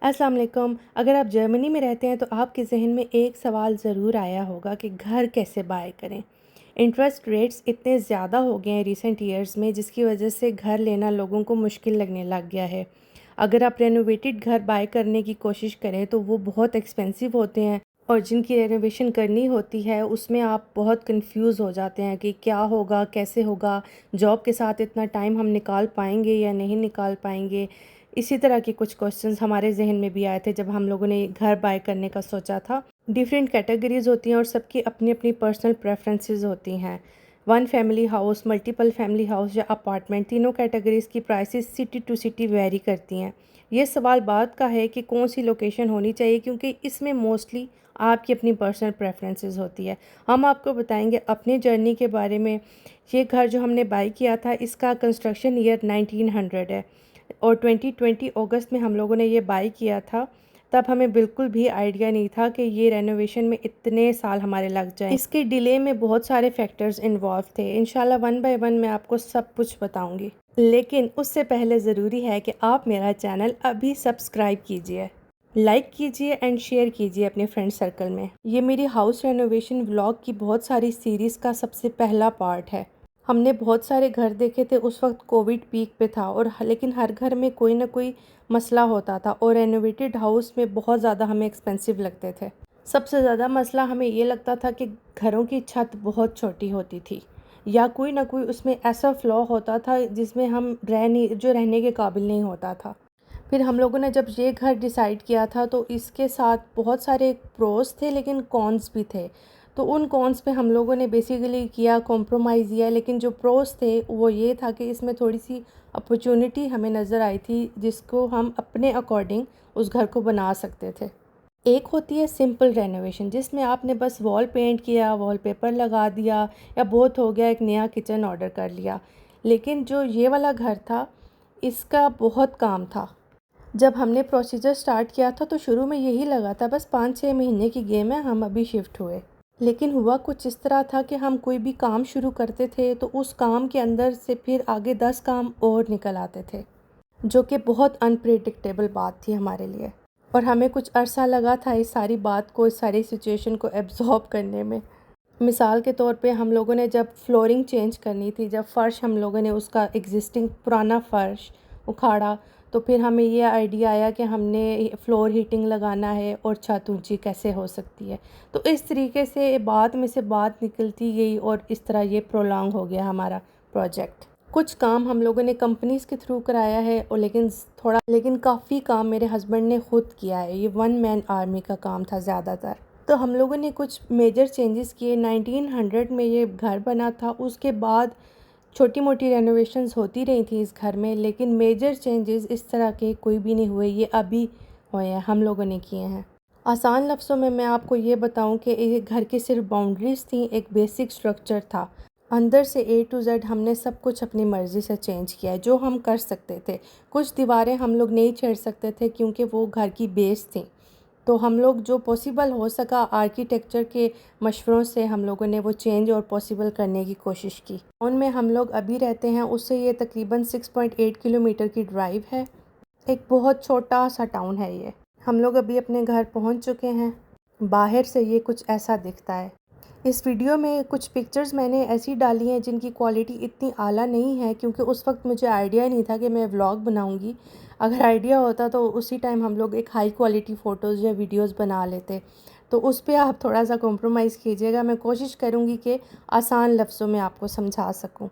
अस्सलाम वालेकुम। अगर आप जर्मनी में रहते हैं तो आपके ज़हन में एक सवाल ज़रूर आया होगा कि घर कैसे बाय करें। इंटरेस्ट रेट्स इतने ज़्यादा हो गए हैं रिसेंट ईयर्स में, जिसकी वजह से घर लेना लोगों को मुश्किल लगने लग गया है। अगर आप रेनोवेटेड घर बाय करने की कोशिश करें तो वो बहुत एक्सपेंसिव होते हैं, और जिनकी रेनोवेशन करनी होती है उसमें आप बहुत कंफ्यूज हो जाते हैं कि क्या होगा, कैसे होगा, जॉब के साथ इतना टाइम हम निकाल पाएंगे या नहीं निकाल पाएंगे। इसी तरह के कुछ क्वेश्चंस हमारे जहन में भी आए थे जब हम लोगों ने घर बाय करने का सोचा था। डिफरेंट कैटेगरीज होती हैं और सबकी अपनी अपनी पर्सनल प्रेफरेंसेस होती हैं। One family house, multiple family house या अपार्टमेंट, तीनों कैटेगरीज़ की prices city to city vary करती हैं। ये सवाल बात का है कि कौन सी लोकेशन होनी चाहिए, क्योंकि इसमें मोस्टली आपकी अपनी पर्सनल प्रेफरेंसेस होती है। हम आपको बताएंगे अपनी जर्नी के बारे में। ये घर जो हमने बाय किया था इसका कंस्ट्रक्शन ईयर 1900 है, और 2020 अगस्त में हम लोगों ने ये बाय किया था। तब हमें बिल्कुल भी आइडिया नहीं था कि ये रेनोवेशन में इतने साल हमारे लग जाएं। इसके डिले में बहुत सारे फैक्टर्स इन्वॉल्व थे। इंशाल्लाह वन बाय वन मैं आपको सब कुछ बताऊंगी, लेकिन उससे पहले ज़रूरी है कि आप मेरा चैनल अभी सब्सक्राइब कीजिए, लाइक कीजिए एंड शेयर कीजिए अपने फ्रेंड सर्कल में। ये मेरी हाउस रेनोवेशन व्लॉग की बहुत सारी सीरीज़ का सबसे पहला पार्ट है। हमने बहुत सारे घर देखे थे, उस वक्त कोविड पीक पे था, और लेकिन हर घर में कोई ना कोई मसला होता था, और रेनोवेटेड हाउस में बहुत ज़्यादा हमें एक्सपेंसिव लगते थे। सबसे ज़्यादा मसला हमें ये लगता था कि घरों की छत बहुत छोटी होती थी, या कोई ना कोई उसमें ऐसा फ्लॉ होता था जिसमें हम रहने के काबिल नहीं होता था। फिर हम लोगों ने जब ये घर डिसाइड किया था तो इसके साथ बहुत सारे प्रोस थे लेकिन कॉन्स भी थे। तो उन कॉन्स पे हम लोगों ने बेसिकली किया कॉम्प्रोमाइज़ किया, लेकिन जो प्रोस थे वो ये था कि इसमें थोड़ी सी अपॉर्चुनिटी हमें नज़र आई थी जिसको हम अपने अकॉर्डिंग उस घर को बना सकते थे। एक होती है सिंपल रेनोवेशन, जिसमें आपने बस वॉल पेंट किया, वॉलपेपर लगा दिया, या बहुत हो गया एक नया किचन ऑर्डर कर लिया। लेकिन जो ये वाला घर था इसका बहुत काम था। जब हमने प्रोसीजर स्टार्ट किया था तो शुरू में यही लगा था बस 5-6 महीने की गेम है, हम अभी शिफ्ट हुए। लेकिन हुआ कुछ इस तरह था कि हम कोई भी काम शुरू करते थे तो उस काम के अंदर से फिर आगे 10 काम और निकल आते थे, जो कि बहुत अनप्रेडिक्टेबल बात थी हमारे लिए। और हमें कुछ अरसा लगा था इस सारी बात को, इस सारी सिचुएशन को एब्जॉर्ब करने में। मिसाल के तौर पे हम लोगों ने जब फ्लोरिंग चेंज करनी थी, जब फ़र्श हम लोगों ने उसका एग्जिस्टिंग पुराना फ़र्श उखाड़ा, तो फिर हमें ये आइडिया आया कि हमने फ्लोर हीटिंग लगाना है और छत ऊंची कैसे हो सकती है। तो इस तरीके से बात में से बात निकलती गई और इस तरह ये प्रोलॉन्ग हो गया हमारा प्रोजेक्ट। कुछ काम हम लोगों ने कंपनीज़ के थ्रू कराया है, और लेकिन काफ़ी काम मेरे हस्बैंड ने खुद किया है। ये वन मैन आर्मी का काम था ज़्यादातर। तो हम लोगों ने कुछ मेजर चेंजेस किए। 1900 में ये घर बना था, उसके बाद छोटी मोटी रेनोवेशंस होती रही थी इस घर में, लेकिन मेजर चेंजेस इस तरह के कोई भी नहीं हुए। ये अभी हुए हैं, हम लोगों ने किए हैं। आसान लफ्ज़ों में मैं आपको ये बताऊं कि एक घर की सिर्फ बाउंड्रीज़ थी, एक बेसिक स्ट्रक्चर था। अंदर से A to Z हमने सब कुछ अपनी मर्ज़ी से चेंज किया है जो हम कर सकते थे। कुछ दीवारें हम लोग नहीं छेड़ सकते थे क्योंकि वो घर की बेस थी। तो हम लोग जो पॉसिबल हो सका आर्किटेक्चर के मशवरों से हम लोगों ने वो चेंज और पॉसिबल करने की कोशिश की। टाउन में हम लोग अभी रहते हैं, उससे ये तकरीबन 6.8 किलोमीटर की ड्राइव है। एक बहुत छोटा सा टाउन है ये। हम लोग अभी अपने घर पहुंच चुके हैं। बाहर से ये कुछ ऐसा दिखता है। इस वीडियो में कुछ पिक्चर्स मैंने ऐसी डाली हैं जिनकी क्वालिटी इतनी आला नहीं है, क्योंकि उस वक्त मुझे आइडिया नहीं था कि मैं व्लॉग बनाऊंगी। अगर आइडिया होता तो उसी टाइम हम लोग एक हाई क्वालिटी फ़ोटोज़ या वीडियोस बना लेते। तो उस पर आप थोड़ा सा कॉम्प्रोमाइज़ कीजिएगा। मैं कोशिश करूँगी कि आसान लफ्ज़ों में आपको समझा सकूँ।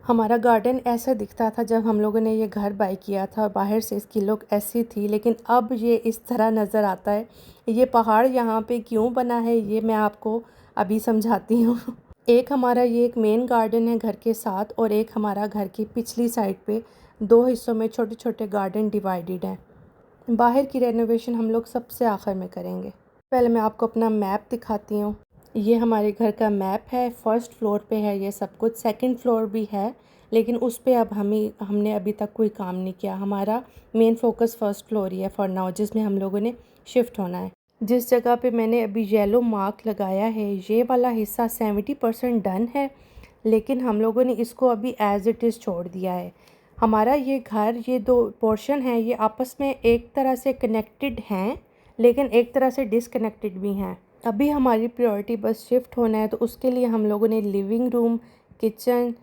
हमारा गार्डन ऐसा दिखता था जब हम लोगों ने ये घर बाय किया था। बाहर से इसकी लुक ऐसी थी, लेकिन अब ये इस तरह नज़र आता है। ये पहाड़ यहाँ पे क्यों बना है ये मैं आपको अभी समझाती हूँ। एक हमारा ये एक मेन गार्डन है घर के साथ, और एक हमारा घर की पिछली साइड पे 2 हिस्सों में छोटे छोटे गार्डन डिवाइडेड हैं। बाहर की रेनोवेशन हम लोग सबसे आखिर में करेंगे। पहले मैं आपको अपना मैप दिखाती हूँ। ये हमारे घर का मैप है। फर्स्ट फ्लोर पे है ये सब कुछ, सेकंड फ्लोर भी है, लेकिन उस पे अब हमने अभी तक कोई काम नहीं किया। हमारा मेन फोकस फर्स्ट फ्लोर ही है फॉर नाउ, जिसमें हम लोगों ने शिफ्ट होना है। जिस जगह पे मैंने अभी येलो मार्क लगाया है, ये वाला हिस्सा 70% डन है, लेकिन हम लोगों ने इसको अभी एज़ इट इज़ छोड़ दिया है। हमारा ये घर, ये 2 पोर्शन हैं, ये आपस में एक तरह से कनेक्टेड हैं लेकिन एक तरह से डिसकनेक्टेड भी हैं। अभी हमारी प्रायोरिटी बस शिफ्ट होना है, तो उसके लिए हम लोगों ने लिविंग रूम, किचन,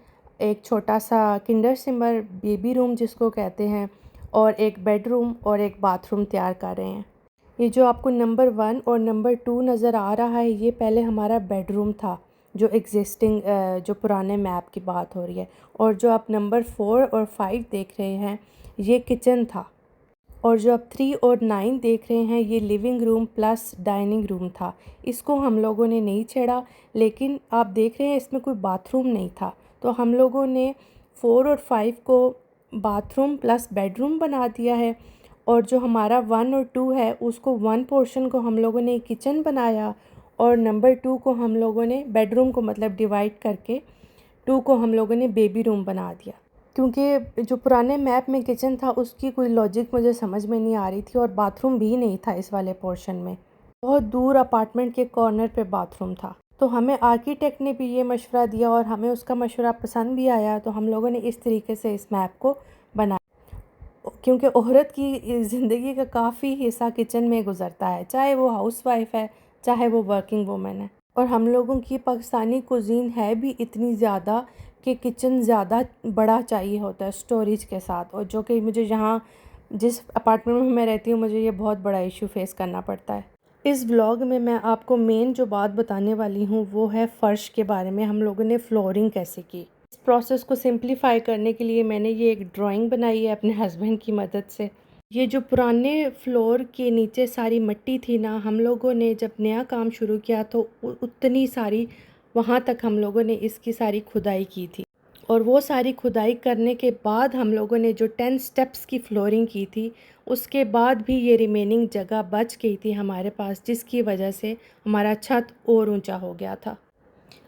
एक छोटा सा किंडर सिमर बेबी रूम जिसको कहते हैं, और एक बेडरूम और एक बाथरूम तैयार कर रहे हैं। ये जो आपको नंबर 1 और नंबर 2 नज़र आ रहा है, ये पहले हमारा बेडरूम था, जो एग्जिस्टिंग जो पुराने मैप की बात हो रही है। और जो आप नंबर 4 और 5 देख रहे हैं, ये किचन था। और जो आप 3 और 9 देख रहे हैं, ये living room plus dining room था। इसको हम लोगों ने नहीं छेड़ा, लेकिन आप देख रहे हैं इसमें कोई बाथरूम नहीं था, तो हम लोगों ने 4 और 5 को बाथरूम प्लस बेडरूम बना दिया है। और जो हमारा 1 और 2 है, उसको 1 पोर्शन को हम लोगों ने किचन बनाया, और नंबर 2 को हम लोगों ने बेडरूम को मतलब डिवाइड करके 2 को हम लोगों ने बेबी रूम बना दिया। क्योंकि जो पुराने मैप में किचन था, उसकी कोई लॉजिक मुझे समझ में नहीं आ रही थी, और बाथरूम भी नहीं था इस वाले पोर्शन में। बहुत दूर अपार्टमेंट के कॉर्नर पे बाथरूम था। तो हमें आर्किटेक्ट ने भी ये मशवरा दिया और हमें उसका मशवरा पसंद भी आया, तो हम लोगों ने इस तरीके से इस मैप को बनाया। क्योंकि औरत की ज़िंदगी का काफ़ी हिस्सा किचन में गुजरता है, चाहे वो हाउसवाइफ है, चाहे वो वर्किंग वूमेन है। और हम लोगों की पाकिस्तानी कुज़ीन है भी इतनी ज़्यादा कि किचन ज़्यादा बड़ा चाहिए होता है स्टोरेज के साथ, और जो कि मुझे यहाँ जिस अपार्टमेंट में मैं रहती हूँ, मुझे ये बहुत बड़ा इशू फेस करना पड़ता है। इस व्लॉग में मैं आपको मेन जो बात बताने वाली हूँ, वो है फ़र्श के बारे में, हम लोगों ने फ्लोरिंग कैसे की। इस प्रोसेस को सिंप्लीफाई करने के लिए मैंने ये एक ड्राइंग बनाई है अपने हस्बैंड की मदद से। ये जो पुराने फ्लोर के नीचे सारी मिट्टी थी ना, हम लोगों ने जब नया काम शुरू किया तो उतनी सारी वहाँ तक हम लोगों ने इसकी सारी खुदाई की थी। और वो सारी खुदाई करने के बाद हम लोगों ने जो 10 स्टेप्स की फ्लोरिंग की थी, उसके बाद भी ये रिमेनिंग जगह बच गई थी हमारे पास, जिसकी वजह से हमारा छत और ऊंचा हो गया था।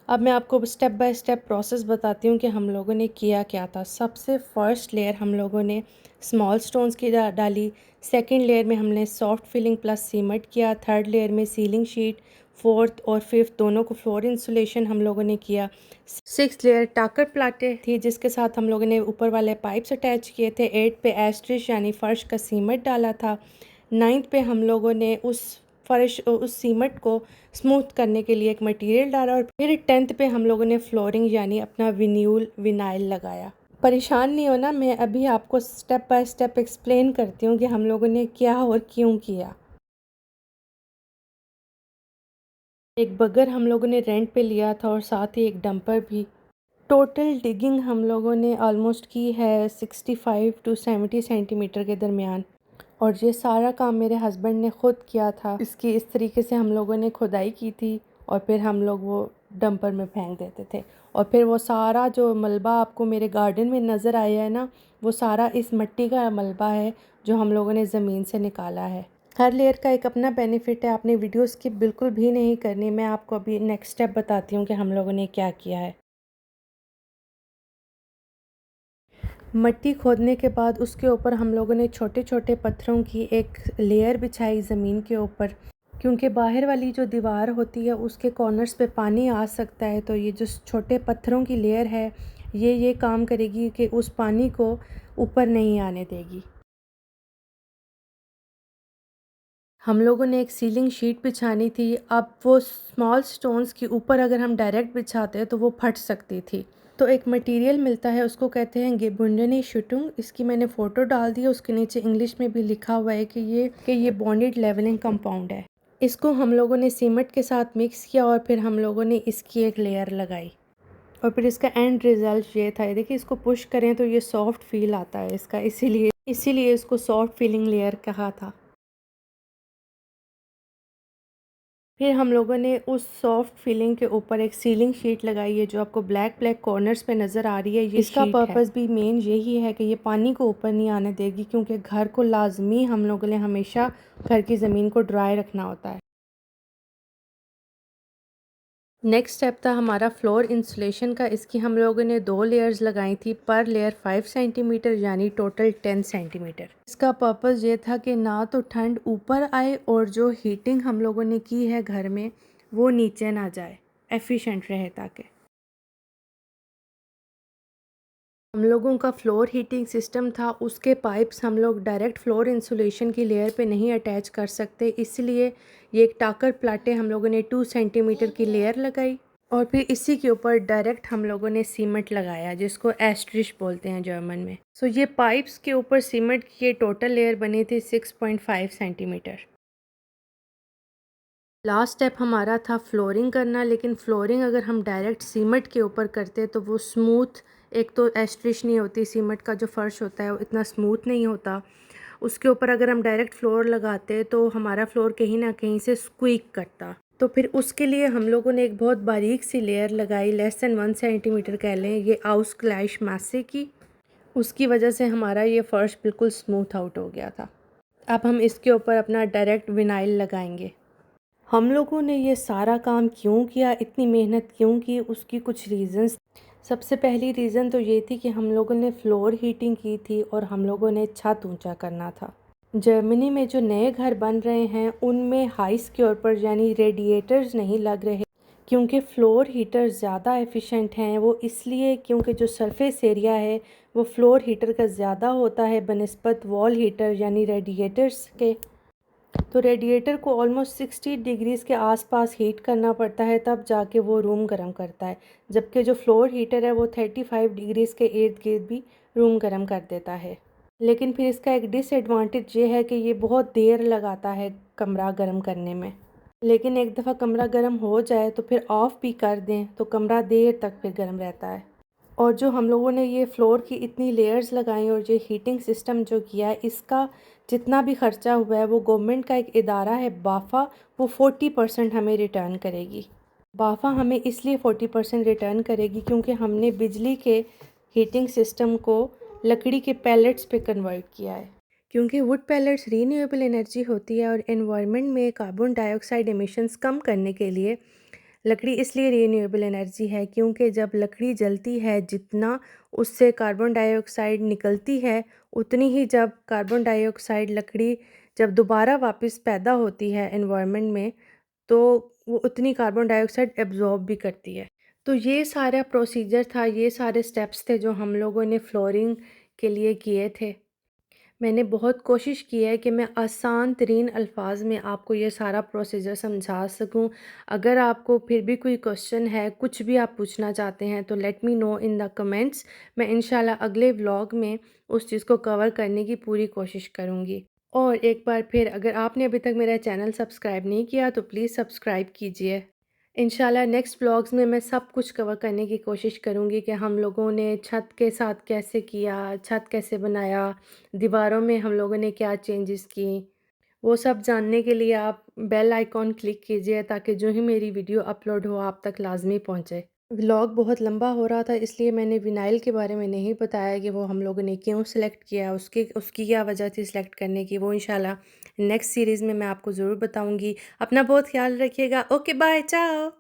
अब मैं आपको स्टेप बाय स्टेप प्रोसेस बताती हूँ कि हम लोगों ने किया क्या था। सबसे फर्स्ट लेयर हम लोगों ने स्मॉल स्टोन्स की डाली। सेकंड लेयर में हमने सॉफ्ट फिलिंग प्लस सीमेंट किया। थर्ड लेयर में सीलिंग शीट। फोर्थ और फिफ्थ दोनों को फ्लोर इंसुलेशन हम लोगों ने किया। सिक्स लेयर टाकर प्लाटे थी, जिसके साथ हम लोगों ने ऊपर वाले पाइप्स अटैच किए थे। 8 पे एस्ट्रिश यानी फ़र्श का सीमेंट डाला था। 9th पे हम लोगों ने उस सीमेंट को स्मूथ करने के लिए एक मटेरियल डाला, और फिर 10th पे हम लोगों ने फ्लोरिंग यानी अपना विनाइल लगाया। परेशान नहीं होना, मैं अभी आपको स्टेप बाय स्टेप एक्सप्लेन करती हूँ कि हम लोगों ने क्या और क्यों किया। एक बगर हम लोगों ने रेंट पे लिया था और साथ ही एक डंपर भी। टोटल डिगिंग हम लोगों ने ऑलमोस्ट की है 65 टू 70 सेंटीमीटर के दरमियान, और ये सारा काम मेरे हस्बैंड ने ख़ुद किया था। इसकी इस तरीके से हम लोगों ने खुदाई की थी, और फिर हम लोग वो डंपर में फेंक देते थे, और फिर वो सारा जो मलबा आपको मेरे गार्डन में नज़र आया है ना, वो सारा इस मिट्टी का मलबा है जो हम लोगों ने ज़मीन से निकाला है। हर लेयर का एक अपना बेनिफिट है, आपने वीडियो स्किप बिल्कुल भी नहीं करनी। मैं आपको अभी नेक्स्ट स्टेप बताती हूँ कि हम लोगों ने क्या किया है। मिट्टी खोदने के बाद उसके ऊपर हम लोगों ने छोटे छोटे पत्थरों की एक लेयर बिछाई ज़मीन के ऊपर, क्योंकि बाहर वाली जो दीवार होती है उसके कॉर्नर्स पे पानी आ सकता है, तो ये जो छोटे पत्थरों की लेयर है, ये काम करेगी कि उस पानी को ऊपर नहीं आने देगी। हम लोगों ने एक सीलिंग शीट बिछानी थी। अब वो स्मॉल स्टोन्स के ऊपर अगर हम डायरेक्ट बिछाते तो वो फट सकती थी। तो एक मटेरियल मिलता है, उसको कहते हैं गेबुंडनी शुटुंग। इसकी मैंने फ़ोटो डाल दी है, उसके नीचे इंग्लिश में भी लिखा हुआ है कि ये बॉन्डेड लेवलिंग कंपाउंड है। इसको हम लोगों ने सीमेंट के साथ मिक्स किया, और फिर हम लोगों ने इसकी एक लेयर लगाई, और फिर इसका एंड रिज़ल्ट ये था। ये देखिए, इसको पुश करें तो ये सॉफ्ट फील आता है इसका, इसीलिए इसको सॉफ्ट फीलिंग लेयर कहा था। फिर हम लोगों ने उस सॉफ्ट फिलिंग के ऊपर एक सीलिंग शीट लगाई है, जो आपको ब्लैक ब्लैक कॉर्नर्स पे नज़र आ रही है। ये इसका पर्पस भी मेन यही है कि ये पानी को ऊपर नहीं आने देगी, क्योंकि घर को लाजमी हम लोगों ने हमेशा घर की ज़मीन को ड्राई रखना होता है। नेक्स्ट स्टेप था हमारा फ्लोर इंसुलेशन का। इसकी हम लोगों ने 2 लेयर्स लगाई थी, पर लेयर 5 सेंटीमीटर यानी टोटल 10 सेंटीमीटर। इसका पर्पस ये था कि ना तो ठंड ऊपर आए, और जो हीटिंग हम लोगों ने की है घर में वो नीचे ना जाए, एफिशिएंट रहे ताकि। हम लोगों का फ्लोर हीटिंग सिस्टम था, उसके पाइप्स हम लोग डायरेक्ट फ्लोर इंसुलेशन की लेयर पे नहीं अटैच कर सकते, इसलिए ये एक टाकर प्लाटे हम लोगों ने 2 सेंटीमीटर की लेयर लगाई और फिर इसी के ऊपर डायरेक्ट हम लोगों ने सीमेंट लगाया, जिसको एस्ट्रिश बोलते हैं जर्मन में। सो ये पाइप्स के ऊपर सीमेंट की ये टोटल लेयर बनी थी 6.5 सेंटीमीटर। लास्ट स्टेप हमारा था फ्लोरिंग करना, लेकिन फ्लोरिंग अगर हम डायरेक्ट सीमेंट के ऊपर करते तो वो स्मूथ, एक तो एस्ट्रिश नहीं होती, सीमेंट का जो फ़र्श होता है वो इतना स्मूथ नहीं होता। उसके ऊपर अगर हम डायरेक्ट फ्लोर लगाते तो हमारा फ्लोर कहीं ना कहीं से स्क्वीक करता। तो फिर उसके लिए हम लोगों ने एक बहुत बारीक सी लेयर लगाई, लेस दैन 1 सेंटीमीटर कह लें, ये आउस क्लैश मासे की। उसकी वजह से हमारा ये फ़र्श बिल्कुल स्मूथ आउट हो गया था। अब हम इसके ऊपर अपना डायरेक्ट विनाइल लगाएंगे। हम लोगों ने ये सारा काम क्यों किया, इतनी मेहनत क्यों की, उसकी कुछ रीज़न्स। सबसे पहली रीज़न तो ये थी कि हम लोगों ने फ्लोर हीटिंग की थी और हम लोगों ने छत ऊंचा करना था। जर्मनी में जो नए घर बन रहे हैं उनमें हाई सिक्योर पर यानी रेडिएटर्स नहीं लग रहे, क्योंकि फ्लोर हीटर ज़्यादा एफिशिएंट हैं। वो इसलिए क्योंकि जो सरफेस एरिया है वो फ्लोर हीटर का ज़्यादा होता है बनिस्बत वॉल हीटर यानी रेडिएटर्स के। तो रेडिएटर को ऑलमोस्ट 60 डिग्रीज़ के आसपास हीट करना पड़ता है, तब जाके वो रूम गर्म करता है, जबकि जो फ्लोर हीटर है वो 35 डिग्रीज़ के इर्द गिर्द भी रूम गर्म कर देता है। लेकिन फिर इसका एक डिसएडवांटेज ये है कि ये बहुत देर लगाता है कमरा गर्म करने में। लेकिन एक दफ़ा कमरा गर्म हो जाए तो फिर ऑफ़ भी कर दें तो कमरा देर तक फिर गर्म रहता है। और जो हम लोगों ने ये फ्लोर की इतनी लेयर्स लगाई और ये हीटिंग सिस्टम जो किया है, इसका जितना भी ख़र्चा हुआ है वो गवर्नमेंट का एक इदारा है बाफा, वो 40% हमें रिटर्न करेगी। बाफा हमें इसलिए 40% रिटर्न करेगी क्योंकि हमने बिजली के हीटिंग सिस्टम को लकड़ी के पैलेट्स पे कन्वर्ट किया है। क्योंकि वुड पैलेट्स रीन्यूएबल एनर्जी होती है और एनवायरनमेंट में कार्बन डाइऑक्साइड एमिशंस कम करने के लिए लकड़ी इसलिए रीन्यूएबल एनर्जी है, क्योंकि जब लकड़ी जलती है जितना उससे कार्बन डाइऑक्साइड निकलती है, उतनी ही जब कार्बन डाइऑक्साइड लकड़ी जब दोबारा वापस पैदा होती है एनवायरनमेंट में, तो वो उतनी कार्बन डाइऑक्साइड एब्जॉर्ब भी करती है। तो ये सारा प्रोसीजर था, ये सारे स्टेप्स थे जो हम लोगों ने फ्लोरिंग के लिए किए थे। मैंने बहुत कोशिश की है कि मैं आसान तरीन अल्फाज में आपको ये सारा प्रोसीजर समझा सकूं। अगर आपको फिर भी कोई क्वेश्चन है, कुछ भी आप पूछना चाहते हैं, तो let me know in the comments. मैं इंशाल्लाह अगले व्लॉग में उस चीज़ को कवर करने की पूरी कोशिश करूँगी। और एक बार फिर अगर आपने अभी तक मेरा चैनल सब्सक्राइब नहीं किया तो प्लीज़ सब्सक्राइब कीजिए। इंशाल्लाह नेक्स्ट व्लॉग्स में मैं सब कुछ कवर करने की कोशिश करूँगी कि हम लोगों ने छत के साथ कैसे किया, छत कैसे बनाया, दीवारों में हम लोगों ने क्या चेंजेस की। वो सब जानने के लिए आप बेल आइकॉन क्लिक कीजिए ताकि जो ही मेरी वीडियो अपलोड हो आप तक लाजमी पहुँचे। व्लॉग बहुत लंबा हो रहा था, इसलिए मैंने विनाइल के बारे में नहीं बताया कि वो हम लोगों ने क्यों सिलेक्ट किया, उसकी क्या वजह थी सिलेक्ट करने की। वो इंशाल्लाह नेक्स्ट सीरीज़ में मैं आपको ज़रूर बताऊंगी। अपना बहुत ख्याल रखिएगा। ओके बाय, चाओ।